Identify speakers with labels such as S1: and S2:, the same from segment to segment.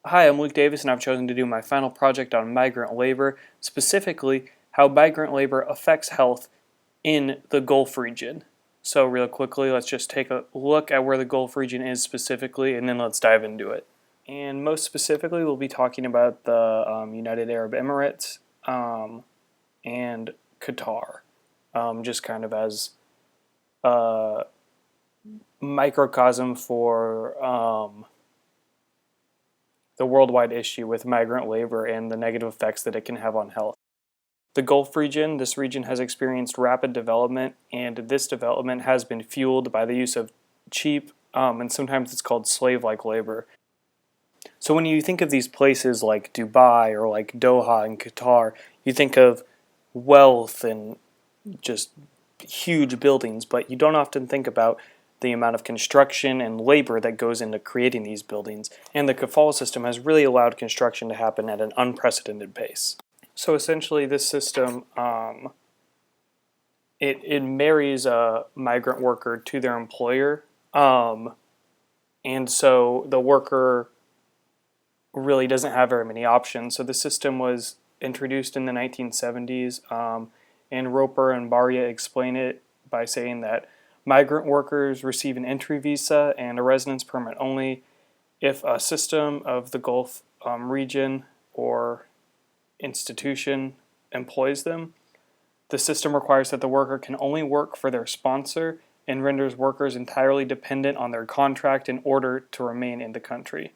S1: Hi, I'm Luke Davis, and I've chosen to do my final project on migrant labor, specifically how migrant labor affects health in the Gulf region. So, real quickly, let's just take a look at where the Gulf region is specifically, and then let's dive into it. And most specifically, we'll be talking about the United Arab Emirates and Qatar, just kind of as a microcosm for the worldwide issue with migrant labor and the negative effects that it can have on health. The Gulf region, this region has experienced rapid development, and this development has been fueled by the use of cheap, and sometimes it's called slave-like labor. So when you think of these places like Dubai or like Doha and Qatar, you think of wealth and just huge buildings, but you don't often think about the amount of construction and labor that goes into creating these buildings. And the kafala system has really allowed construction to happen at an unprecedented pace. So essentially, this system it marries a migrant worker to their employer, and so the worker really doesn't have very many options. So the system was introduced in the 1970s, and Roper and Baria explain it by saying that migrant workers receive an entry visa and a residence permit only if a system of the Gulf region or institution employs them. The system requires that the worker can only work for their sponsor and renders workers entirely dependent on their contract in order to remain in the country.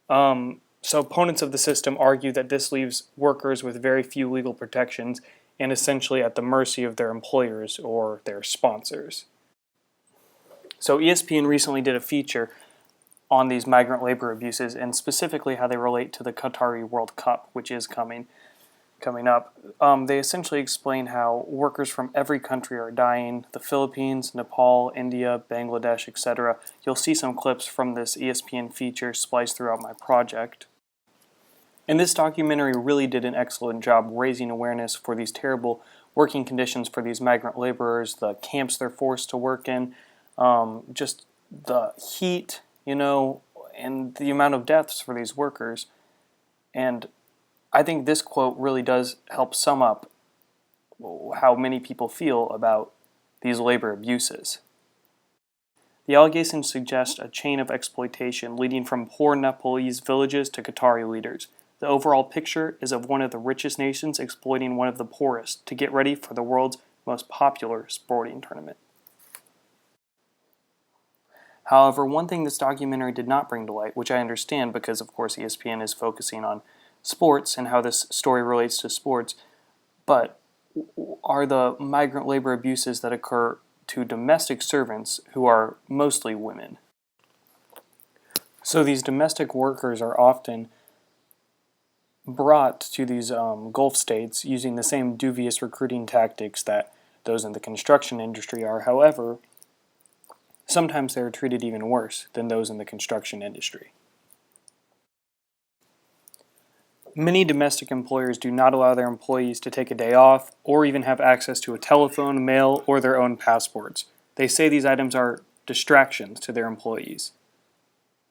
S1: So opponents of the system argue that this leaves workers with very few legal protections and essentially at the mercy of their employers or their sponsors. So ESPN recently did a feature on these migrant labor abuses and specifically how they relate to the Qatari World Cup, which is coming up. They essentially explain how workers from every country are dying: the Philippines, Nepal, India, Bangladesh, etc. You'll see some clips from this ESPN feature spliced throughout my project. And this documentary really did an excellent job raising awareness for these terrible working conditions for these migrant laborers, the camps they're forced to work in, just the heat, and the amount of deaths for these workers. And I think this quote really does help sum up how many people feel about these labor abuses. The allegations suggest a chain of exploitation leading from poor Nepalese villages to Qatari leaders. The overall picture is of one of the richest nations exploiting one of the poorest to get ready for the world's most popular sporting tournament. However, one thing this documentary did not bring to light, which I understand because, of course, ESPN is focusing on sports and how this story relates to sports, but are the migrant labor abuses that occur to domestic servants who are mostly women. So these domestic workers are often brought to these Gulf states using the same dubious recruiting tactics that those in the construction industry are. However, sometimes they are treated even worse than those in the construction industry. Many domestic employers do not allow their employees to take a day off or even have access to a telephone, mail, or their own passports. They say these items are distractions to their employees.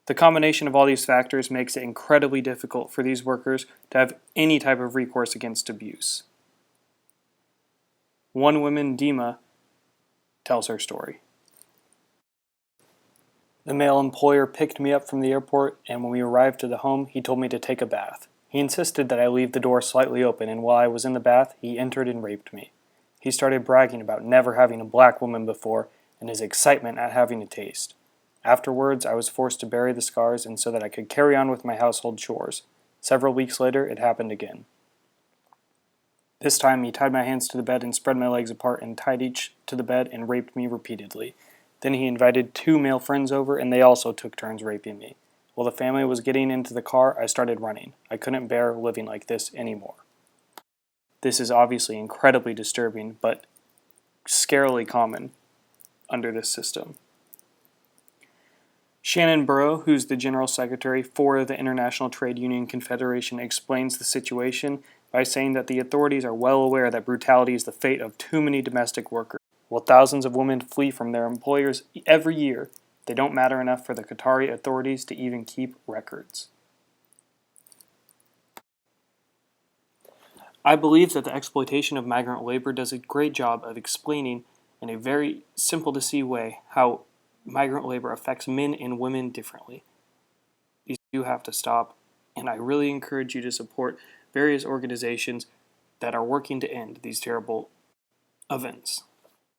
S1: The combination of all these factors makes it incredibly difficult for these workers to have any type of recourse against abuse. One woman, Dima, tells her story. The male employer picked me up from the airport, and when we arrived to the home, he told me to take a bath. He insisted that I leave the door slightly open, and while I was in the bath, he entered and raped me. He started bragging about never having a black woman before and his excitement at having a taste. Afterwards, I was forced to bury the scars and so that I could carry on with my household chores. Several weeks later, it happened again. This time, he tied my hands to the bed and spread my legs apart and tied each to the bed and raped me repeatedly. Then he invited 2 male friends over, and they also took turns raping me. While the family was getting into the car, I started running. I couldn't bear living like this anymore. This is obviously incredibly disturbing, but scarily common under this system. Shannon Burrow, who's the General Secretary for the International Trade Union Confederation, explains the situation by saying that the authorities are well aware that brutality is the fate of too many domestic workers. While thousands of women flee from their employers every year, they don't matter enough for the Qatari authorities to even keep records. I believe that the exploitation of migrant labor does a great job of explaining in a very simple to see way how migrant labor affects men and women differently. These do have to stop, and I really encourage you to support various organizations that are working to end these terrible events.